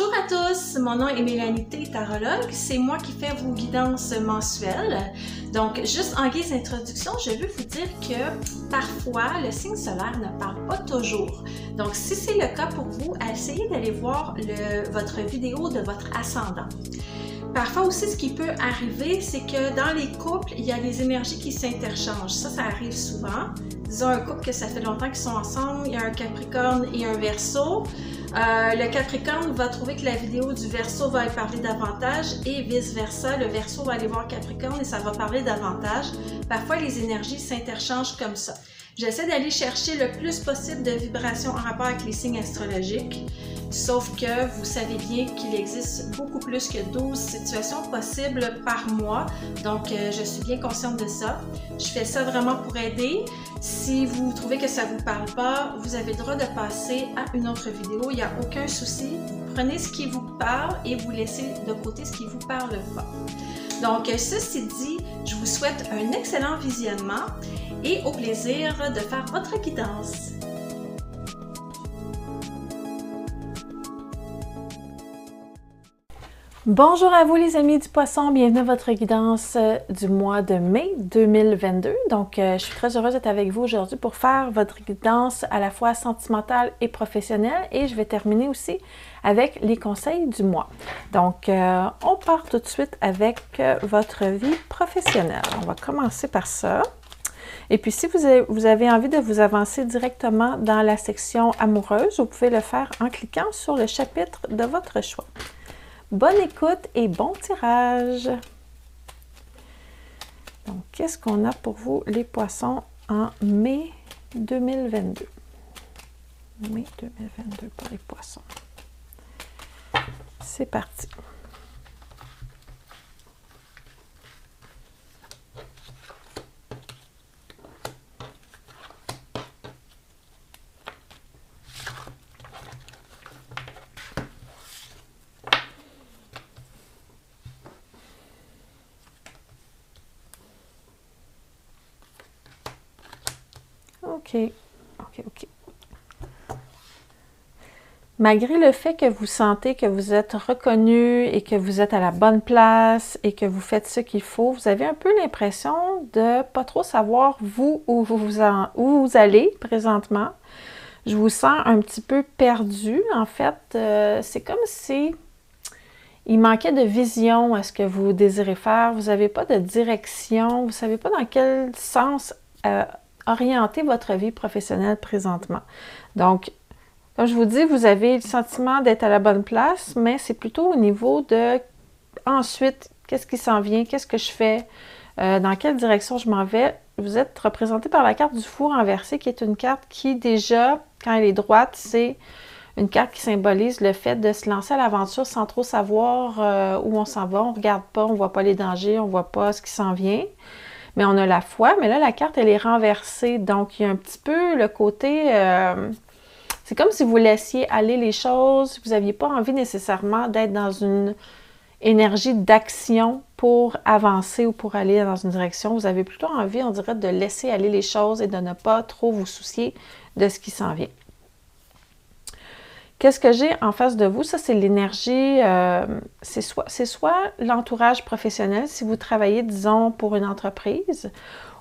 Bonjour à tous, mon nom est Mélanie T, tarologue. C'est moi qui fais vos guidances mensuelles. Donc, juste en guise d'introduction, je veux vous dire que parfois, le signe solaire ne parle pas toujours. Donc, si c'est le cas pour vous, essayez d'aller voir votre vidéo de votre ascendant. Parfois aussi, ce qui peut arriver, c'est que dans les couples, il y a les énergies qui s'interchangent. Ça arrive souvent. Disons un couple que ça fait longtemps qu'ils sont ensemble, il y a un Capricorne et un Verseau. Le Capricorne va trouver que la vidéo du Verseau va y parler davantage et vice-versa. Le Verseau va aller voir Capricorne et ça va parler davantage. Parfois, les énergies s'interchangent comme ça. J'essaie d'aller chercher le plus possible de vibrations en rapport avec les signes astrologiques, sauf que vous savez bien qu'il existe beaucoup plus que 12 situations possibles par mois, donc je suis bien consciente de ça. Je fais ça vraiment pour aider. Si vous trouvez que ça ne vous parle pas, vous avez le droit de passer à une autre vidéo, il n'y a aucun souci. Prenez ce qui vous parle et vous laissez de côté ce qui ne vous parle pas. Donc, ceci dit, je vous souhaite un excellent visionnement et au plaisir de faire votre guidance. Bonjour à vous les amis du Poisson, bienvenue à votre guidance du mois de mai 2022. Donc, je suis très heureuse d'être avec vous aujourd'hui pour faire votre guidance à la fois sentimentale et professionnelle et je vais terminer aussi avec les conseils du mois. Donc, on part tout de suite avec votre vie professionnelle. On va commencer par ça. Et puis, si vous avez envie de vous avancer directement dans la section amoureuse, vous pouvez le faire en cliquant sur le chapitre de votre choix. Bonne écoute et bon tirage! Donc, qu'est-ce qu'on a pour vous, les poissons, en mai 2022? Mai 2022 pour les poissons. C'est parti! OK. Malgré le fait que vous sentez que vous êtes reconnu et que vous êtes à la bonne place et que vous faites ce qu'il faut, vous avez un peu l'impression de pas trop savoir vous où vous allez présentement. Je vous sens un petit peu perdu. En fait, c'est comme si il manquait de vision à ce que vous désirez faire. Vous n'avez pas de direction. Vous ne savez pas dans quel sens orienter votre vie professionnelle présentement. Donc, comme je vous dis, vous avez le sentiment d'être à la bonne place, mais c'est plutôt au niveau de ensuite, qu'est-ce qui s'en vient, qu'est-ce que je fais, dans quelle direction je m'en vais. Vous êtes représenté par la carte du fou renversé, qui est une carte qui déjà, quand elle est droite, c'est une carte qui symbolise le fait de se lancer à l'aventure sans trop savoir où on s'en va. On ne regarde pas, on ne voit pas les dangers, on ne voit pas ce qui s'en vient. Mais on a la foi, mais là, la carte, elle est renversée. Donc, il y a un petit peu le côté... c'est comme si vous laissiez aller les choses. Vous n'aviez pas envie nécessairement d'être dans une énergie d'action pour avancer ou pour aller dans une direction. Vous avez plutôt envie, on dirait, de laisser aller les choses et de ne pas trop vous soucier de ce qui s'en vient. Qu'est-ce que j'ai en face de vous? Ça, c'est l'énergie, c'est soit l'entourage professionnel, si vous travaillez, disons, pour une entreprise,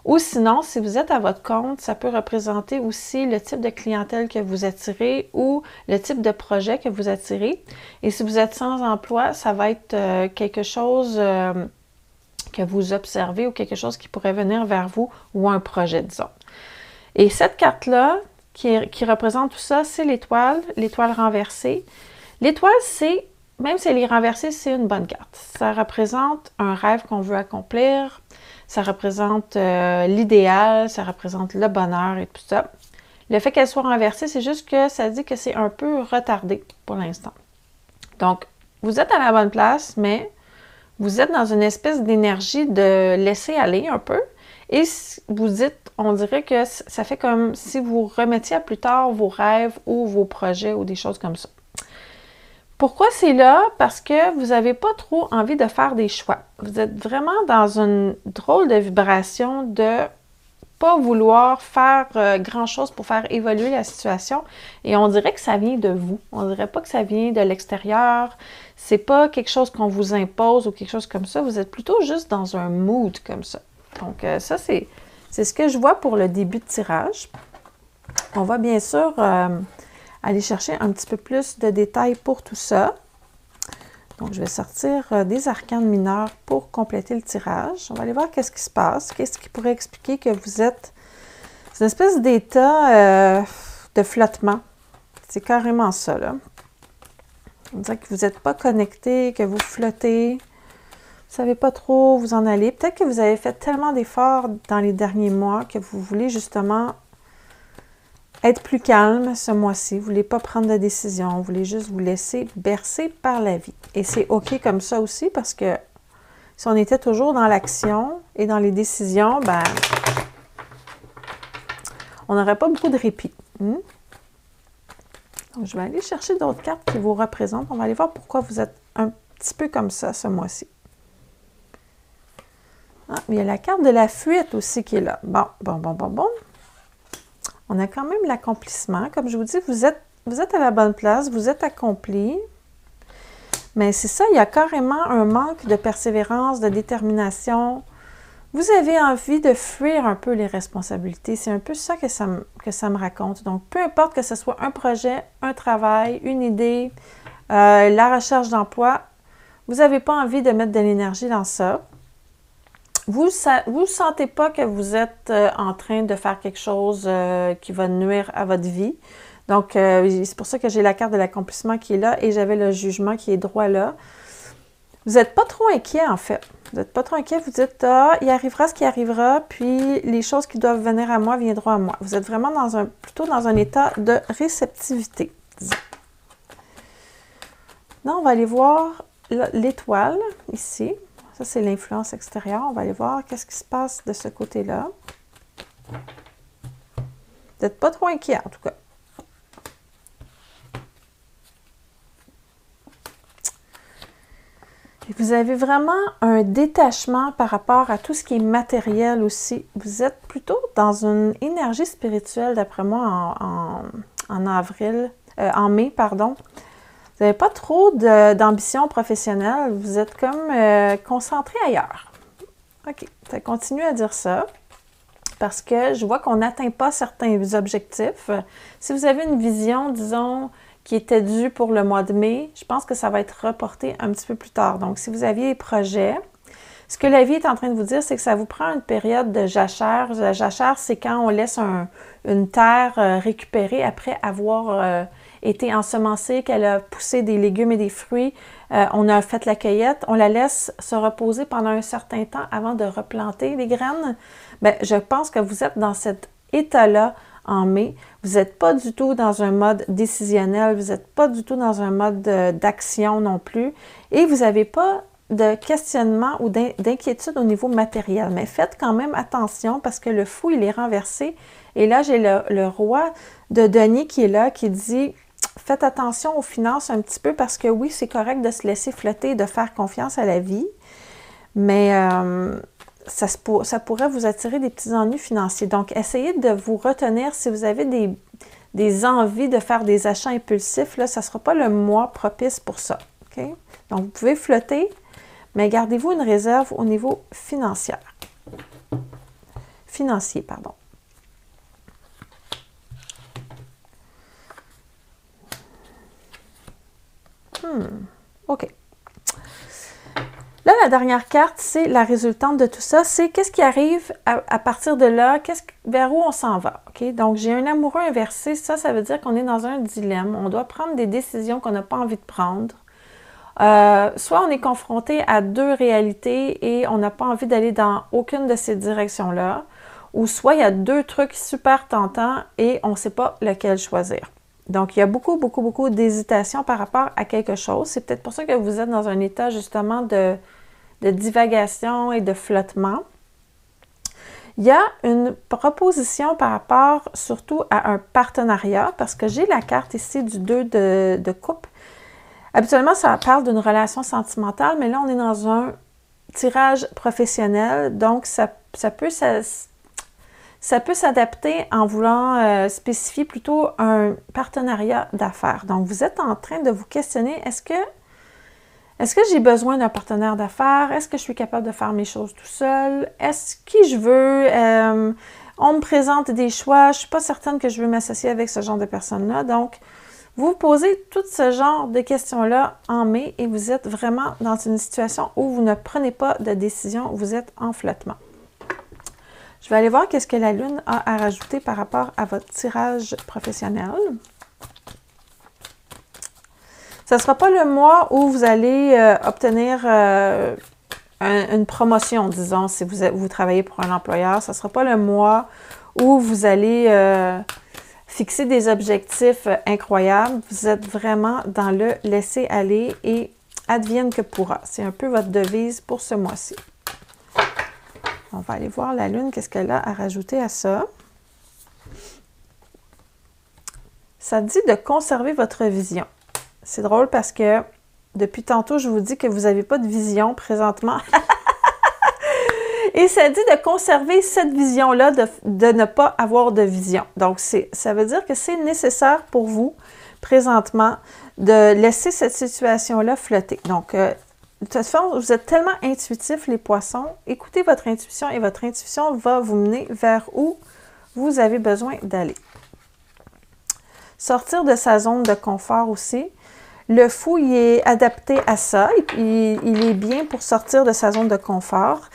ou sinon, si vous êtes à votre compte, ça peut représenter aussi le type de clientèle que vous attirez ou le type de projet que vous attirez. Et si vous êtes sans emploi, ça va être quelque chose que vous observez ou quelque chose qui pourrait venir vers vous ou un projet, disons. Et cette carte-là, qui représente tout ça, c'est l'étoile renversée. L'étoile, c'est, même si elle est renversée, c'est une bonne carte. Ça représente un rêve qu'on veut accomplir, ça représente l'idéal, ça représente le bonheur et tout ça. Le fait qu'elle soit renversée, c'est juste que ça dit que c'est un peu retardé pour l'instant. Donc, vous êtes à la bonne place, mais vous êtes dans une espèce d'énergie de laisser aller un peu. Et vous dites, on dirait que ça fait comme si vous remettiez à plus tard vos rêves ou vos projets ou des choses comme ça. Pourquoi c'est là? Parce que vous n'avez pas trop envie de faire des choix. Vous êtes vraiment dans une drôle de vibration de pas vouloir faire grand-chose pour faire évoluer la situation. Et on dirait que ça vient de vous. On dirait pas que ça vient de l'extérieur. C'est pas quelque chose qu'on vous impose ou quelque chose comme ça. Vous êtes plutôt juste dans un mood comme ça. Donc, ça, c'est ce que je vois pour le début de tirage. On va bien sûr aller chercher un petit peu plus de détails pour tout ça. Donc, je vais sortir des arcanes mineurs pour compléter le tirage. On va aller voir qu'est-ce qui se passe. Qu'est-ce qui pourrait expliquer que vous êtes... C'est une espèce d'état de flottement. C'est carrément ça, là. On dirait que vous n'êtes pas connecté, que vous flottez. Vous ne savez pas trop où vous en allez. Peut-être que vous avez fait tellement d'efforts dans les derniers mois que vous voulez justement être plus calme ce mois-ci. Vous ne voulez pas prendre de décision. Vous voulez juste vous laisser bercer par la vie. Et c'est OK comme ça aussi parce que si on était toujours dans l'action et dans les décisions, ben, on n'aurait pas beaucoup de répit. Donc, je vais aller chercher d'autres cartes qui vous représentent. On va aller voir pourquoi vous êtes un petit peu comme ça ce mois-ci. Ah, mais il y a la carte de la fuite aussi qui est là. Bon. On a quand même l'accomplissement. Comme je vous dis, vous êtes à la bonne place, vous êtes accompli. Mais c'est ça, il y a carrément un manque de persévérance, de détermination. Vous avez envie de fuir un peu les responsabilités. C'est un peu ça que ça me raconte. Donc, peu importe que ce soit un projet, un travail, une idée, la recherche d'emploi, vous n'avez pas envie de mettre de l'énergie dans ça. Vous ne sentez pas que vous êtes en train de faire quelque chose qui va nuire à votre vie. Donc, c'est pour ça que j'ai la carte de l'accomplissement qui est là et j'avais le jugement qui est droit là. Vous n'êtes pas trop inquiet, en fait. Vous n'êtes pas trop inquiet. Vous dites, il arrivera ce qui arrivera, puis les choses qui doivent venir à moi viendront à moi. Vous êtes vraiment plutôt dans un état de réceptivité, disons. Là, on va aller voir l'étoile, ici. Ça, c'est l'influence extérieure. On va aller voir qu'est-ce qui se passe de ce côté-là. Vous n'êtes pas trop inquiet, en tout cas. Et vous avez vraiment un détachement par rapport à tout ce qui est matériel aussi. Vous êtes plutôt dans une énergie spirituelle, d'après moi, en mai, pardon. Vous n'avez pas trop d'ambition professionnelle. Vous êtes comme concentré ailleurs. OK. Ça continue à dire ça. Parce que je vois qu'on n'atteint pas certains objectifs. Si vous avez une vision, disons, qui était due pour le mois de mai, je pense que ça va être reporté un petit peu plus tard. Donc, si vous aviez des projets, ce que la vie est en train de vous dire, c'est que ça vous prend une période de jachère. La jachère, c'est quand on laisse une terre récupérée après avoir été ensemencée, qu'elle a poussé des légumes et des fruits. On a fait la cueillette. On la laisse se reposer pendant un certain temps avant de replanter les graines. Bien, je pense que vous êtes dans cet état-là en mai. Vous n'êtes pas du tout dans un mode décisionnel. Vous n'êtes pas du tout dans un mode d'action non plus. Et vous n'avez pas de questionnement ou d'inquiétude au niveau matériel. Mais faites quand même attention parce que le fou, il est renversé. Et là, j'ai le roi de denier qui est là, qui dit « Faites attention aux finances un petit peu parce que oui, c'est correct de se laisser flotter et de faire confiance à la vie. Mais ça pourrait vous attirer des petits ennuis financiers. Donc, essayez de vous retenir si vous avez des envies de faire des achats impulsifs. Là, ça ne sera pas le mois propice pour ça. Okay? Donc, vous pouvez flotter, mais gardez-vous une réserve au niveau financier. Pardon. OK. Là, la dernière carte, c'est la résultante de tout ça. C'est qu'est-ce qui arrive à partir de là, vers où on s'en va. OK? Donc, j'ai un amoureux inversé. Ça veut dire qu'on est dans un dilemme. On doit prendre des décisions qu'on n'a pas envie de prendre. Soit on est confronté à deux réalités et on n'a pas envie d'aller dans aucune de ces directions-là. Ou soit il y a deux trucs super tentants et on ne sait pas lequel choisir. Donc, il y a beaucoup d'hésitation par rapport à quelque chose. C'est peut-être pour ça que vous êtes dans un état justement de divagation et de flottement. Il y a une proposition par rapport surtout à un partenariat, parce que j'ai la carte ici du 2 de coupe. Habituellement, ça parle d'une relation sentimentale, mais là, on est dans un tirage professionnel, donc ça peut Ça peut s'adapter en voulant spécifier plutôt un partenariat d'affaires. Donc, vous êtes en train de vous questionner, est-ce que j'ai besoin d'un partenaire d'affaires? Est-ce que je suis capable de faire mes choses tout seul? Est-ce que je veux? On me présente des choix. Je ne suis pas certaine que je veux m'associer avec ce genre de personnes-là. Donc, vous vous posez tout ce genre de questions-là en mai et vous êtes vraiment dans une situation où vous ne prenez pas de décision. Vous êtes en flottement. Je vais aller voir qu'est-ce que la Lune a à rajouter par rapport à votre tirage professionnel. Ce ne sera pas le mois où vous allez obtenir une promotion, disons, si vous travaillez pour un employeur. Ce ne sera pas le mois où vous allez fixer des objectifs incroyables. Vous êtes vraiment dans le laisser aller et advienne que pourra. C'est un peu votre devise pour ce mois-ci. On va aller voir la Lune, qu'est-ce qu'elle a à rajouter à ça. Ça dit de conserver votre vision. C'est drôle parce que depuis tantôt, je vous dis que vous n'avez pas de vision présentement. Et ça dit de conserver cette vision-là, de ne pas avoir de vision. Donc, ça veut dire que c'est nécessaire pour vous, présentement, de laisser cette situation-là flotter. Donc, de toute façon, vous êtes tellement intuitifs, les poissons. Écoutez votre intuition et votre intuition va vous mener vers où vous avez besoin d'aller. Sortir de sa zone de confort aussi. Le fou, il est adapté à ça. Il est bien pour sortir de sa zone de confort.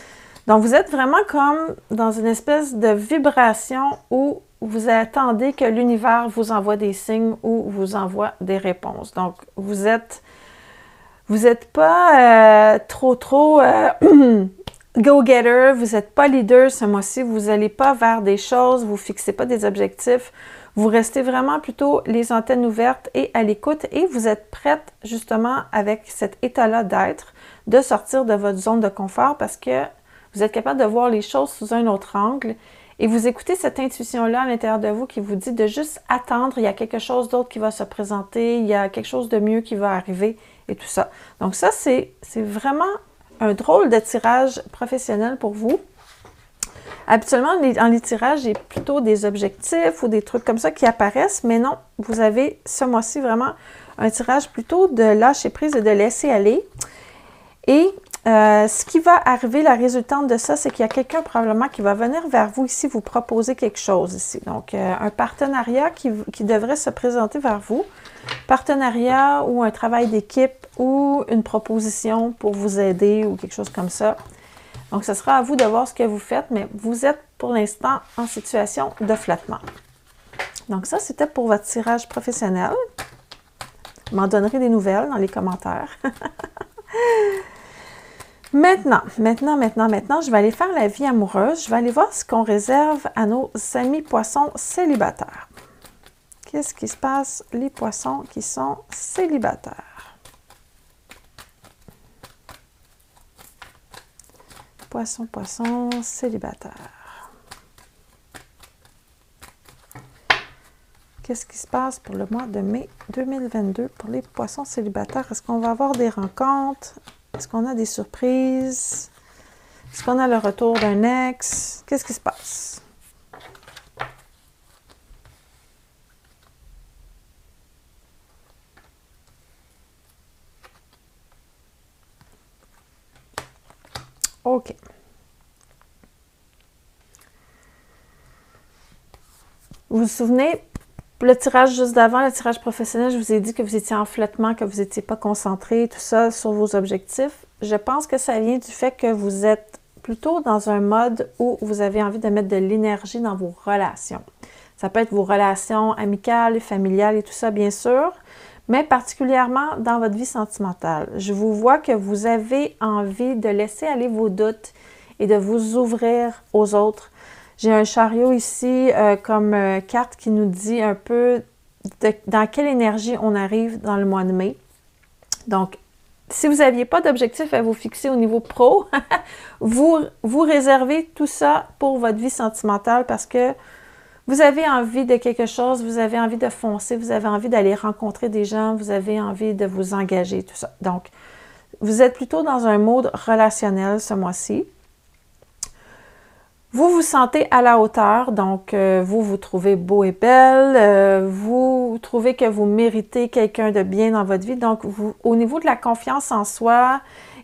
Donc, vous êtes vraiment comme dans une espèce de vibration où vous attendez que l'univers vous envoie des signes ou vous envoie des réponses. Donc, vous n'êtes pas trop go-getter, vous n'êtes pas leader ce mois-ci, vous n'allez pas vers des choses, vous ne fixez pas des objectifs. Vous restez vraiment plutôt les antennes ouvertes et à l'écoute et vous êtes prête justement avec cet état-là d'être, de sortir de votre zone de confort parce que vous êtes capable de voir les choses sous un autre angle et vous écoutez cette intuition-là à l'intérieur de vous qui vous dit de juste attendre, il y a quelque chose d'autre qui va se présenter, il y a quelque chose de mieux qui va arriver et tout ça. Donc ça, c'est vraiment un drôle de tirage professionnel pour vous. Habituellement, en les tirages, j'ai plutôt des objectifs ou des trucs comme ça qui apparaissent, mais non, vous avez ce mois-ci vraiment un tirage plutôt de lâcher prise et de laisser aller. Et ce qui va arriver, la résultante de ça, c'est qu'il y a quelqu'un probablement qui va venir vers vous ici, vous proposer quelque chose ici. Donc, un partenariat qui devrait se présenter vers vous. Partenariat ou un travail d'équipe ou une proposition pour vous aider ou quelque chose comme ça. Donc, ce sera à vous de voir ce que vous faites, mais vous êtes pour l'instant en situation de flottement. Donc, ça, c'était pour votre tirage professionnel. Vous m'en donnerez des nouvelles dans les commentaires. Maintenant, je vais aller faire la vie amoureuse. Je vais aller voir ce qu'on réserve à nos amis poissons célibataires. Qu'est-ce qui se passe, les poissons qui sont célibataires? Poissons célibataires. Qu'est-ce qui se passe pour le mois de mai 2022 pour les poissons célibataires? Est-ce qu'on va avoir des rencontres? Est-ce qu'on a des surprises? Est-ce qu'on a le retour d'un ex? Qu'est-ce qui se passe? OK. Vous vous souvenez, le tirage juste d'avant, le tirage professionnel, je vous ai dit que vous étiez en flottement, que vous n'étiez pas concentré, tout ça, sur vos objectifs. Je pense que ça vient du fait que vous êtes plutôt dans un mode où vous avez envie de mettre de l'énergie dans vos relations. Ça peut être vos relations amicales, familiales et tout ça, bien sûr, mais particulièrement dans votre vie sentimentale. Je vous vois que vous avez envie de laisser aller vos doutes et de vous ouvrir aux autres. J'ai un chariot ici comme carte qui nous dit un peu dans quelle énergie on arrive dans le mois de mai. Donc, si vous n'aviez pas d'objectif à vous fixer au niveau pro, vous réservez tout ça pour votre vie sentimentale parce que vous avez envie de quelque chose, vous avez envie de foncer, vous avez envie d'aller rencontrer des gens, vous avez envie de vous engager, tout ça. Donc, vous êtes plutôt dans un mode relationnel ce mois-ci. Vous vous sentez à la hauteur, donc vous vous trouvez beau et belle, vous trouvez que vous méritez quelqu'un de bien dans votre vie. Donc, vous, au niveau de la confiance en soi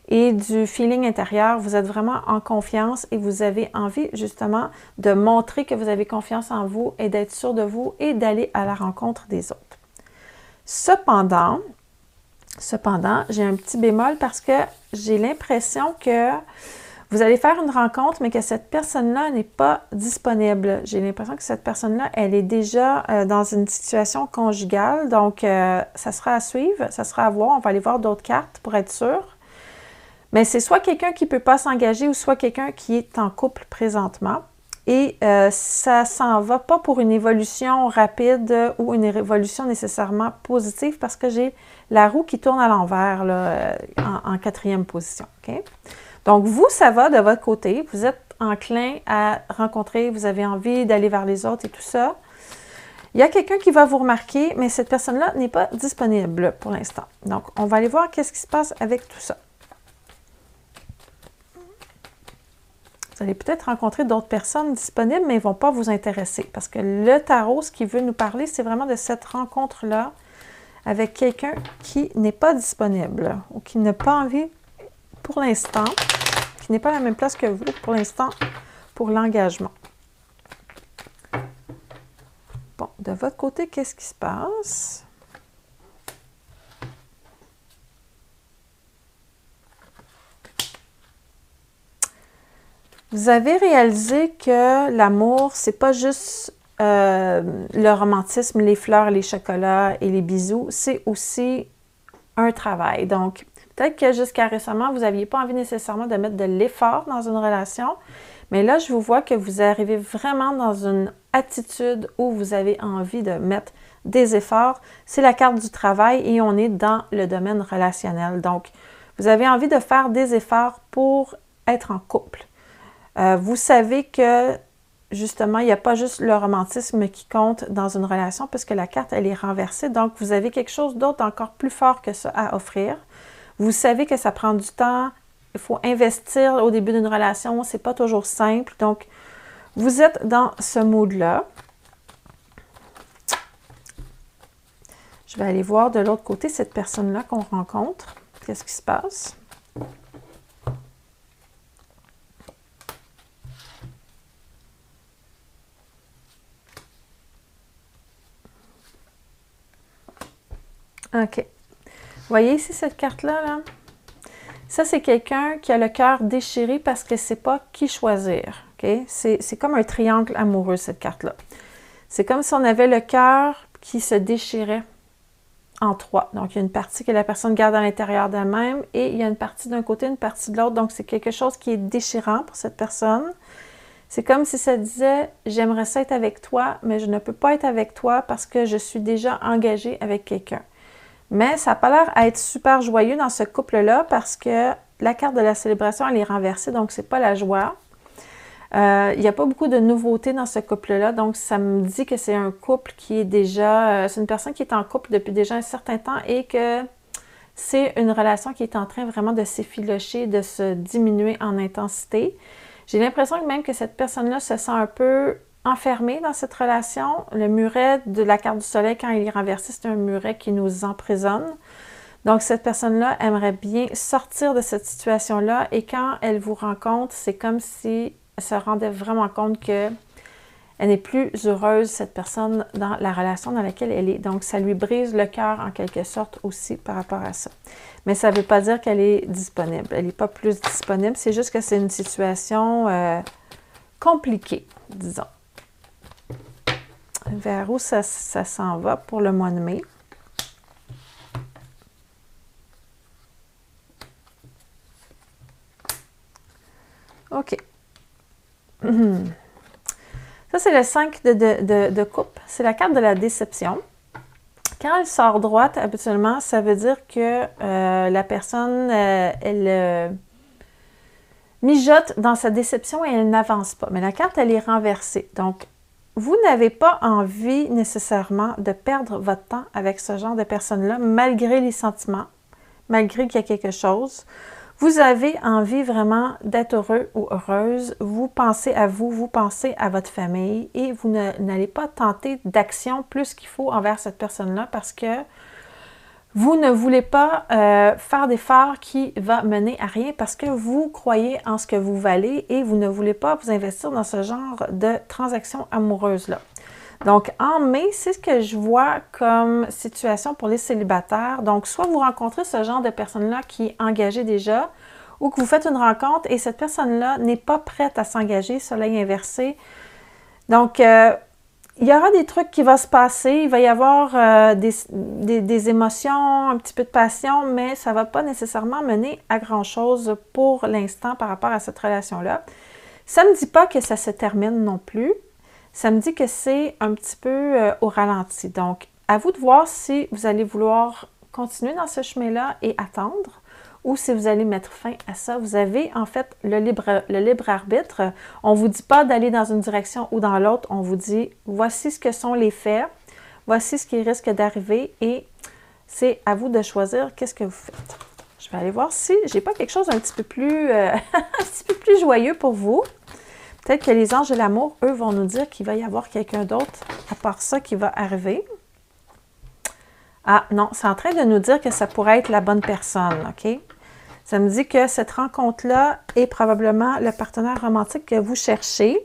et du feeling intérieur, vous êtes vraiment en confiance et vous avez envie justement de montrer que vous avez confiance en vous et d'être sûr de vous et d'aller à la rencontre des autres. Cependant, j'ai un petit bémol parce que j'ai l'impression que vous allez faire une rencontre, mais que cette personne-là n'est pas disponible. J'ai l'impression que cette personne-là, elle est déjà dans une situation conjugale. Donc, ça sera à suivre, ça sera à voir. On va aller voir d'autres cartes pour être sûr. Mais c'est soit quelqu'un qui ne peut pas s'engager ou soit quelqu'un qui est en couple présentement. Et ça s'en va pas pour une évolution rapide ou une évolution nécessairement positive parce que j'ai la roue qui tourne à l'envers là, en 4e position. Okay? Donc, vous, ça va de votre côté. Vous êtes enclin à rencontrer, vous avez envie d'aller vers les autres et tout ça. Il y a quelqu'un qui va vous remarquer, mais cette personne-là n'est pas disponible pour l'instant. Donc, on va aller voir qu'est-ce qui se passe avec tout ça. Vous allez peut-être rencontrer d'autres personnes disponibles, mais ils ne vont pas vous intéresser. Parce que le tarot, ce qu'il veut nous parler, c'est vraiment de cette rencontre-là avec quelqu'un qui n'est pas disponible ou qui n'a pas envie pour l'instant, qui n'est pas à la même place que vous pour l'instant pour l'engagement. Bon, de votre côté, qu'est-ce qui se passe? Vous avez réalisé que l'amour, c'est pas juste le romantisme, les fleurs, les chocolats et les bisous, c'est aussi un travail. Donc, peut-être que jusqu'à récemment, vous n'aviez pas envie nécessairement de mettre de l'effort dans une relation, mais là, je vous vois que vous arrivez vraiment dans une attitude où vous avez envie de mettre des efforts. C'est la carte du travail et on est dans le domaine relationnel. Donc, vous avez envie de faire des efforts pour être en couple. Vous savez que, justement, il n'y a pas juste le romantisme qui compte dans une relation puisque la carte, elle est renversée. Donc, vous avez quelque chose d'autre encore plus fort que ça à offrir. Vous savez que ça prend du temps, il faut investir au début d'une relation, c'est pas toujours simple. Donc, vous êtes dans ce mood-là. Je vais aller voir de l'autre côté cette personne-là qu'on rencontre. Qu'est-ce qui se passe? OK. Vous voyez ici cette carte-là, là? Ça, c'est quelqu'un qui a le cœur déchiré parce que c'est pas qui choisir. Okay? C'est comme un triangle amoureux, cette carte-là. C'est comme si on avait le cœur qui se déchirait en 3. Donc, il y a une partie que la personne garde à l'intérieur d'elle-même et il y a une partie d'un côté, une partie de l'autre. Donc, c'est quelque chose qui est déchirant pour cette personne. C'est comme si ça disait « J'aimerais ça être avec toi, mais je ne peux pas être avec toi parce que je suis déjà engagée avec quelqu'un. » Mais ça n'a pas l'air à être super joyeux dans ce couple-là parce que la carte de la célébration, elle est renversée, donc c'est pas la joie. Il n'y a pas beaucoup de nouveautés dans ce couple-là, donc ça me dit que c'est un couple qui est déjà... c'est une personne qui est en couple depuis déjà un certain temps et que c'est une relation qui est en train vraiment de s'effilocher, de se diminuer en intensité. J'ai l'impression que même que cette personne-là se sent un peu enfermée dans cette relation. Le muret de la carte du soleil, quand il est renversé, c'est un muret qui nous emprisonne. Donc, cette personne-là aimerait bien sortir de cette situation-là et quand elle vous rencontre, c'est comme si elle se rendait vraiment compte qu'elle n'est plus heureuse, cette personne, dans la relation dans laquelle elle est. Donc, ça lui brise le cœur en quelque sorte aussi par rapport à ça. Mais ça ne veut pas dire qu'elle est disponible. Elle n'est pas plus disponible, c'est juste que c'est une situation compliquée, disons. Vers où ça s'en va pour le mois de mai? OK. Ça, c'est le 5 de coupe. C'est la carte de la déception. Quand elle sort droite, habituellement, ça veut dire que la personne, elle mijote dans sa déception et elle n'avance pas. Mais la carte, elle est renversée. Donc, vous n'avez pas envie nécessairement de perdre votre temps avec ce genre de personne-là, malgré les sentiments, malgré qu'il y a quelque chose. Vous avez envie vraiment d'être heureux ou heureuse. Vous pensez à vous, vous pensez à votre famille et vous n'allez pas tenter d'action plus qu'il faut envers cette personne-là parce que vous ne voulez pas faire d'efforts qui va mener à rien parce que vous croyez en ce que vous valez et vous ne voulez pas vous investir dans ce genre de transaction amoureuse-là. Donc, en mai, c'est ce que je vois comme situation pour les célibataires. Donc, soit vous rencontrez ce genre de personne-là qui est engagée déjà ou que vous faites une rencontre et cette personne-là n'est pas prête à s'engager, soleil inversé. Donc, il y aura des trucs qui vont se passer, il va y avoir des émotions, un petit peu de passion, mais ça ne va pas nécessairement mener à grand-chose pour l'instant par rapport à cette relation-là. Ça ne me dit pas que ça se termine non plus. Ça me dit que c'est un petit peu au ralenti. Donc, à vous de voir si vous allez vouloir continuer dans ce chemin-là et attendre ou si vous allez mettre fin à ça. Vous avez en fait le libre arbitre. On ne vous dit pas d'aller dans une direction ou dans l'autre. On vous dit, voici ce que sont les faits, voici ce qui risque d'arriver et c'est à vous de choisir qu'est-ce que vous faites. Je vais aller voir si j'ai pas quelque chose un petit peu plus, un petit peu plus joyeux pour vous. Peut-être que les anges de l'amour, eux, vont nous dire qu'il va y avoir quelqu'un d'autre à part ça qui va arriver. Ah non, c'est en train de nous dire que ça pourrait être la bonne personne, OK? Ça me dit que cette rencontre-là est probablement le partenaire romantique que vous cherchez.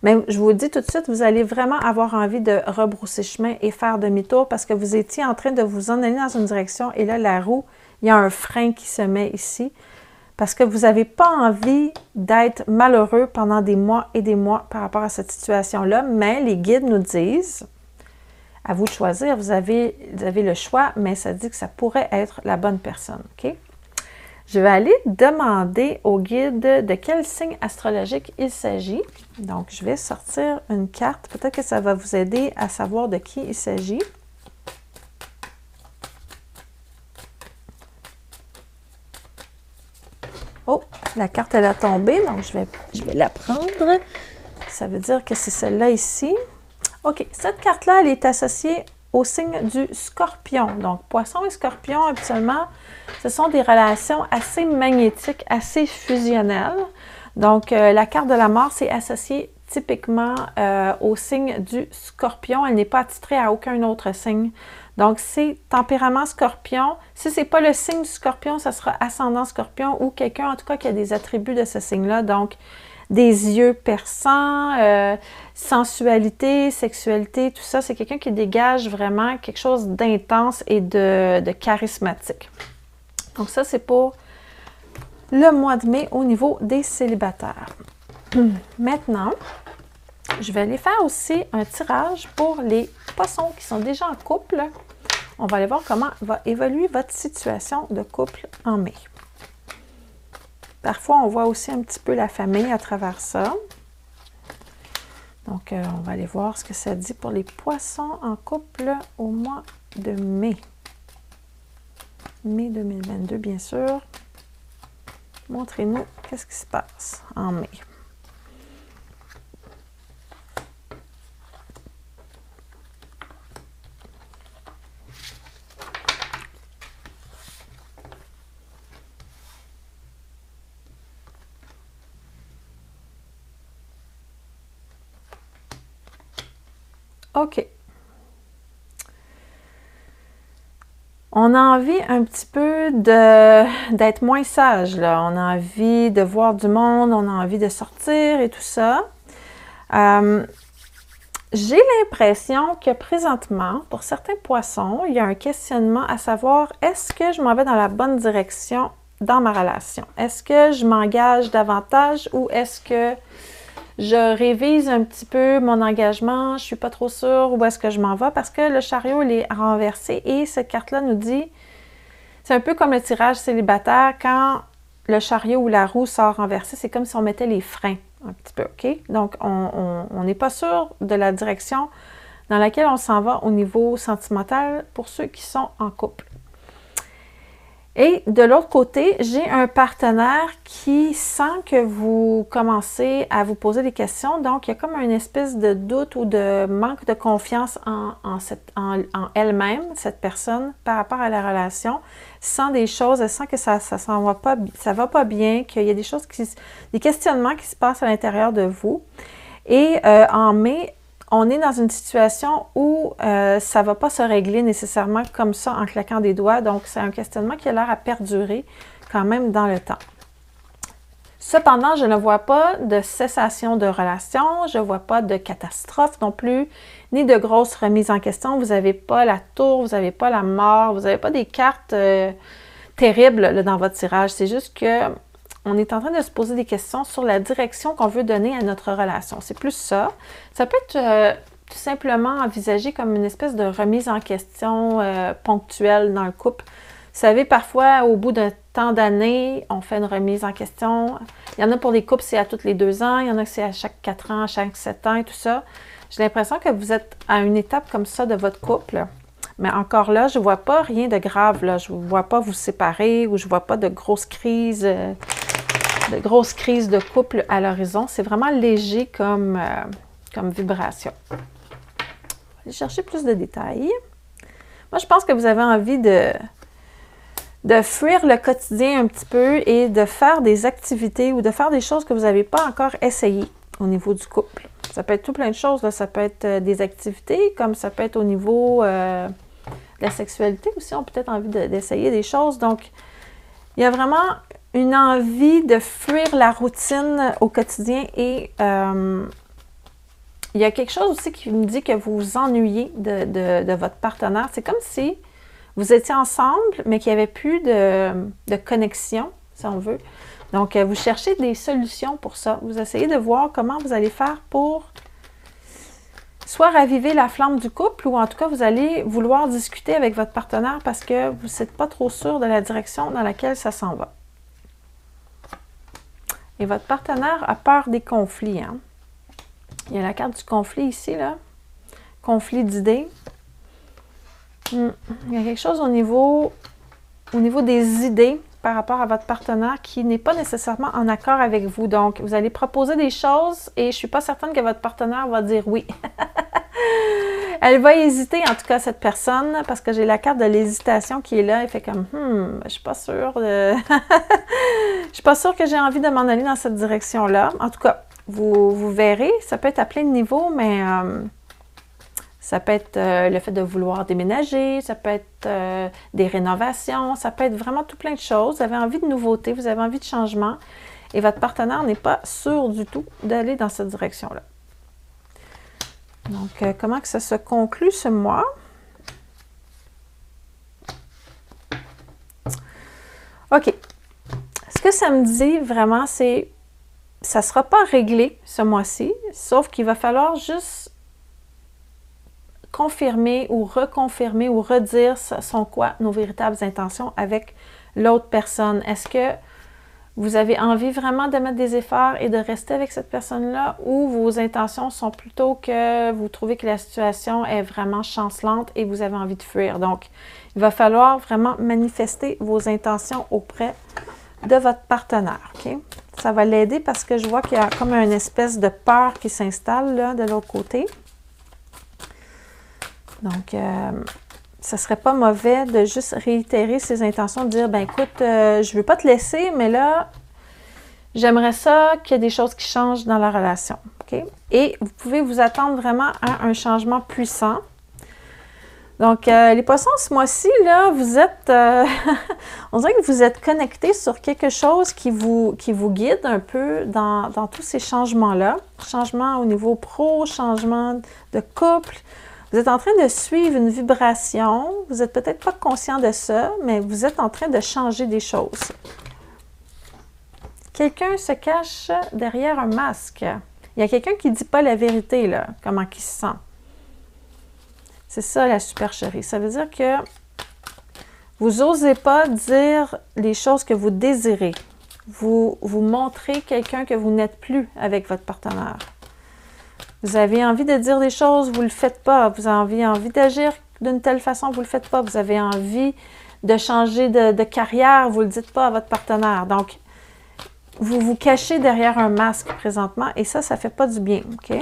Mais je vous dis tout de suite, vous allez vraiment avoir envie de rebrousser chemin et faire demi-tour parce que vous étiez en train de vous en aller dans une direction et là, la roue, il y a un frein qui se met ici. Parce que vous n'avez pas envie d'être malheureux pendant des mois et des mois par rapport à cette situation-là, mais les guides nous disent, à vous de choisir, vous avez le choix, mais ça dit que ça pourrait être la bonne personne, OK? Je vais aller demander au guide de quel signe astrologique il s'agit. Donc, je vais sortir une carte, peut-être que ça va vous aider à savoir de qui il s'agit. Oh, la carte, elle a tombé, donc je vais la prendre. Ça veut dire que c'est celle-là ici. OK, cette carte-là, elle est associée au signe du scorpion. Donc, poisson et scorpion, habituellement, ce sont des relations assez magnétiques, assez fusionnelles. Donc, la carte de la mort, c'est associé typiquement au signe du scorpion. Elle n'est pas attitrée à aucun autre signe. Donc, c'est tempérament scorpion. Si ce n'est pas le signe du scorpion, ça sera ascendant scorpion ou quelqu'un, en tout cas, qui a des attributs de ce signe-là. Donc, des yeux perçants, sensualité, sexualité, tout ça. C'est quelqu'un qui dégage vraiment quelque chose d'intense et de charismatique. Donc, ça, c'est pour le mois de mai au niveau des célibataires. Maintenant, je vais aller faire aussi un tirage pour les poissons qui sont déjà en couple. On va aller voir comment va évoluer votre situation de couple en mai. Parfois, on voit aussi un petit peu la famille à travers ça. Donc, on va aller voir ce que ça dit pour les poissons en couple au mois de mai. Mai 2022, bien sûr. Montrez-nous qu'est-ce qui se passe en mai. OK. On a envie un petit peu d'être moins sage, là. On a envie de voir du monde, on a envie de sortir et tout ça. J'ai l'impression que présentement, pour certains poissons, il y a un questionnement à savoir, est-ce que je m'en vais dans la bonne direction dans ma relation? Est-ce que je m'engage davantage ou est-ce que je révise un petit peu mon engagement, je ne suis pas trop sûre où est-ce que je m'en vais parce que le chariot, il est renversé et cette carte-là nous dit, c'est un peu comme le tirage célibataire, quand le chariot ou la roue sort renversée, c'est comme si on mettait les freins un petit peu, OK? Donc, on n'est pas sûr de la direction dans laquelle on s'en va au niveau sentimental pour ceux qui sont en couple. Et de l'autre côté, j'ai un partenaire qui sent que vous commencez à vous poser des questions. Donc, il y a comme une espèce de doute ou de manque de confiance en elle-même, cette personne, par rapport à la relation. Sent des choses, elle sent que ça va pas bien, qu'il y a des questionnements qui se passent à l'intérieur de vous. Et en mai, on est dans une situation où ça ne va pas se régler nécessairement comme ça en claquant des doigts. Donc, c'est un questionnement qui a l'air à perdurer quand même dans le temps. Cependant, je ne vois pas de cessation de relation, je ne vois pas de catastrophe non plus, ni de grosses remises en question. Vous n'avez pas la tour, vous n'avez pas la mort, vous n'avez pas des cartes terribles là, dans votre tirage. C'est juste que on est en train de se poser des questions sur la direction qu'on veut donner à notre relation. C'est plus ça. Ça peut être tout simplement envisagé comme une espèce de remise en question ponctuelle dans le couple. Vous savez, parfois, au bout d'un temps d'années, on fait une remise en question. Il y en a pour les couples, c'est à tous les 2 ans. Il y en a que c'est à chaque 4 ans, à chaque 7 ans et tout ça. J'ai l'impression que vous êtes à une étape comme ça de votre couple. Mais encore là, je ne vois pas rien de grave. Là. Je ne vois pas vous séparer ou je ne vois pas de grosses crises. De couple à l'horizon. C'est vraiment léger comme vibration. On va aller chercher plus de détails. Moi, je pense que vous avez envie de fuir le quotidien un petit peu et de faire des activités ou de faire des choses que vous n'avez pas encore essayées au niveau du couple. Ça peut être tout plein de choses. Là. Ça peut être des activités, comme ça peut être au niveau de la sexualité aussi. On a peut-être envie d'essayer des choses. Donc, il y a vraiment une envie de fuir la routine au quotidien et il y a quelque chose aussi qui me dit que vous vous ennuyez de votre partenaire. C'est comme si vous étiez ensemble, mais qu'il n'y avait plus de connexion, si on veut. Donc, vous cherchez des solutions pour ça. Vous essayez de voir comment vous allez faire pour soit raviver la flamme du couple ou en tout cas, vous allez vouloir discuter avec votre partenaire parce que vous n'êtes pas trop sûr de la direction dans laquelle ça s'en va. Et votre partenaire a peur des conflits. Hein? Il y a la carte du conflit ici, là. Conflit d'idées. Il y a quelque chose au niveau des idées par rapport à votre partenaire qui n'est pas nécessairement en accord avec vous. Donc, vous allez proposer des choses et je ne suis pas certaine que votre partenaire va dire oui. Elle va hésiter, en tout cas, cette personne, parce que j'ai la carte de l'hésitation qui est là. Elle fait comme, je suis pas sûre de... Je suis pas sûre que j'ai envie de m'en aller dans cette direction-là. En tout cas, vous verrez, ça peut être à plein de niveaux, mais ça peut être le fait de vouloir déménager, ça peut être des rénovations, ça peut être vraiment tout plein de choses. Vous avez envie de nouveautés, vous avez envie de changement, et votre partenaire n'est pas sûr du tout d'aller dans cette direction-là. Donc, comment que ça se conclut ce mois? OK. Ce que ça me dit vraiment, c'est ça ne sera pas réglé ce mois-ci, sauf qu'il va falloir juste confirmer ou reconfirmer ou redire ce sont quoi nos véritables intentions avec l'autre personne. Est-ce que vous avez envie vraiment de mettre des efforts et de rester avec cette personne-là ou vos intentions sont plutôt que vous trouvez que la situation est vraiment chancelante et vous avez envie de fuir. Donc, il va falloir vraiment manifester vos intentions auprès de votre partenaire. OK? Ça va l'aider parce que je vois qu'il y a comme une espèce de peur qui s'installe là de l'autre côté. Donc, ça ne serait pas mauvais de juste réitérer ses intentions, de dire, ben écoute, je ne veux pas te laisser, mais là, j'aimerais ça qu'il y ait des choses qui changent dans la relation. Okay? Et vous pouvez vous attendre vraiment à un changement puissant. Donc, les poissons, ce mois-ci, là, vous êtes, on dirait que vous êtes connectés sur quelque chose qui vous guide un peu dans tous ces changements-là. Changement au niveau pro, changement de couple. Vous êtes en train de suivre une vibration. Vous n'êtes peut-être pas conscient de ça, mais vous êtes en train de changer des choses. Quelqu'un se cache derrière un masque. Il y a quelqu'un qui ne dit pas la vérité, là, comment il se sent. C'est ça la supercherie. Ça veut dire que vous n'osez pas dire les choses que vous désirez. Vous montrez quelqu'un que vous n'êtes plus avec votre partenaire. Vous avez envie de dire des choses, vous ne le faites pas. Vous avez envie d'agir d'une telle façon, vous ne le faites pas. Vous avez envie de changer de carrière, vous ne le dites pas à votre partenaire. Donc, vous vous cachez derrière un masque présentement et ça ne fait pas du bien, OK?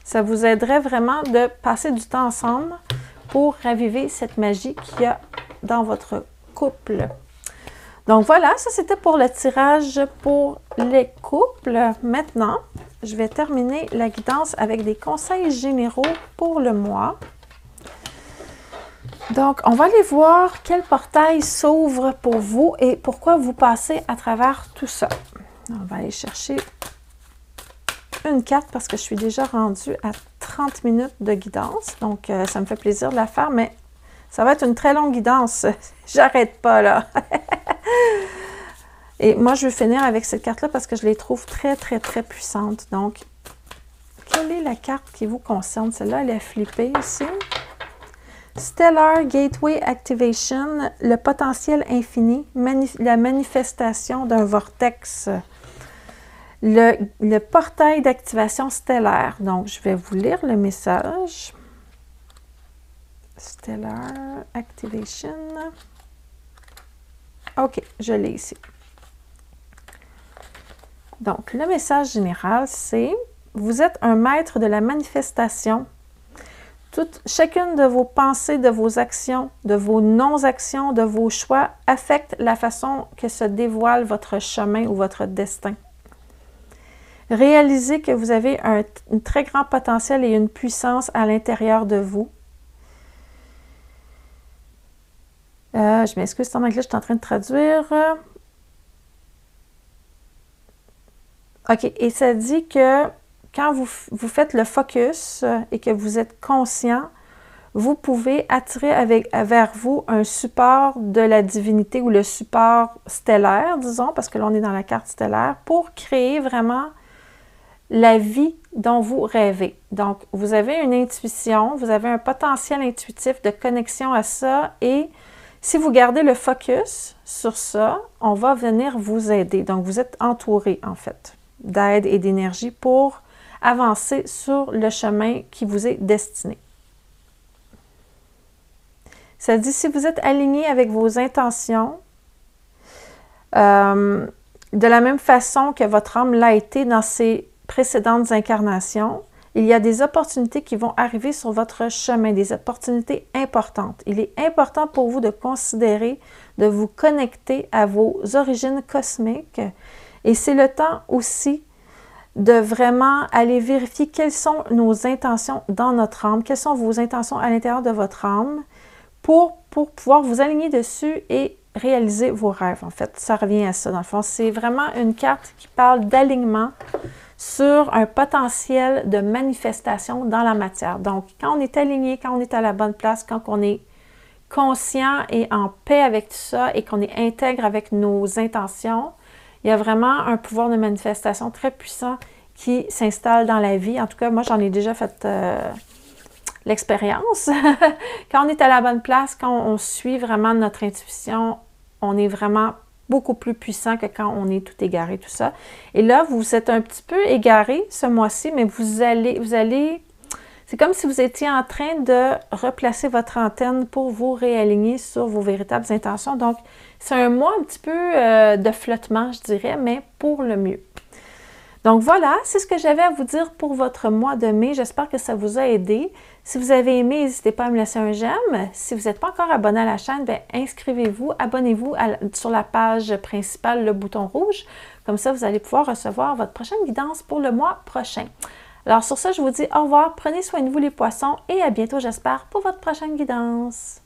Ça vous aiderait vraiment de passer du temps ensemble pour raviver cette magie qu'il y a dans votre couple. Donc voilà, ça c'était pour le tirage pour les couples. Maintenant, je vais terminer la guidance avec des conseils généraux pour le mois. Donc, on va aller voir quel portail s'ouvre pour vous et pourquoi vous passez à travers tout ça. On va aller chercher une carte parce que je suis déjà rendue à 30 minutes de guidance. Donc, ça me fait plaisir de la faire, mais ça va être une très longue guidance. J'arrête pas, là. Et moi, je vais finir avec cette carte-là parce que je les trouve très, très, très puissantes. Donc, quelle est la carte qui vous concerne? Celle-là, elle est flippée ici. Stellar Gateway Activation, le potentiel infini, la manifestation d'un vortex. Le portail d'activation stellaire. Donc, je vais vous lire le message. Stellar Activation. OK, je l'ai ici. Donc, le message général, c'est « Vous êtes un maître de la manifestation. Chacune de vos pensées, de vos actions, de vos non-actions, de vos choix affecte la façon que se dévoile votre chemin ou votre destin. Réalisez que vous avez un très grand potentiel et une puissance à l'intérieur de vous. » Je m'excuse, c'est en anglais, je suis en train de traduire. OK, et ça dit que quand vous faites le focus et que vous êtes conscient, vous pouvez attirer vers vous un support de la divinité ou le support stellaire, disons, parce que là, on est dans la carte stellaire, pour créer vraiment la vie dont vous rêvez. Donc, vous avez une intuition, vous avez un potentiel intuitif de connexion à ça et si vous gardez le focus sur ça, on va venir vous aider. Donc, vous êtes entouré, en fait, d'aide et d'énergie pour avancer sur le chemin qui vous est destiné. Ça dit, si vous êtes aligné avec vos intentions, de la même façon que votre âme l'a été dans ses précédentes incarnations, il y a des opportunités qui vont arriver sur votre chemin, des opportunités importantes. Il est important pour vous de considérer, de vous connecter à vos origines cosmiques. Et c'est le temps aussi de vraiment aller vérifier quelles sont nos intentions dans notre âme, quelles sont vos intentions à l'intérieur de votre âme pour pouvoir vous aligner dessus et réaliser vos rêves. En fait, ça revient à ça dans le fond. C'est vraiment une carte qui parle d'alignement sur un potentiel de manifestation dans la matière. Donc, quand on est aligné, quand on est à la bonne place, quand on est conscient et en paix avec tout ça et qu'on est intègre avec nos intentions, il y a vraiment un pouvoir de manifestation très puissant qui s'installe dans la vie. En tout cas, moi, j'en ai déjà fait l'expérience. Quand on est à la bonne place, quand on suit vraiment notre intuition, on est vraiment beaucoup plus puissant que quand on est tout égaré, tout ça. Et là, vous êtes un petit peu égaré ce mois-ci, mais vous allez, c'est comme si vous étiez en train de replacer votre antenne pour vous réaligner sur vos véritables intentions. Donc, c'est un mois un petit peu de flottement, je dirais, mais pour le mieux. Donc voilà, c'est ce que j'avais à vous dire pour votre mois de mai. J'espère que ça vous a aidé. Si vous avez aimé, n'hésitez pas à me laisser un j'aime. Si vous n'êtes pas encore abonné à la chaîne, bien, inscrivez-vous, abonnez-vous sur la page principale, le bouton rouge. Comme ça, vous allez pouvoir recevoir votre prochaine guidance pour le mois prochain. Alors sur ça, je vous dis au revoir, prenez soin de vous les poissons et à bientôt, j'espère, pour votre prochaine guidance.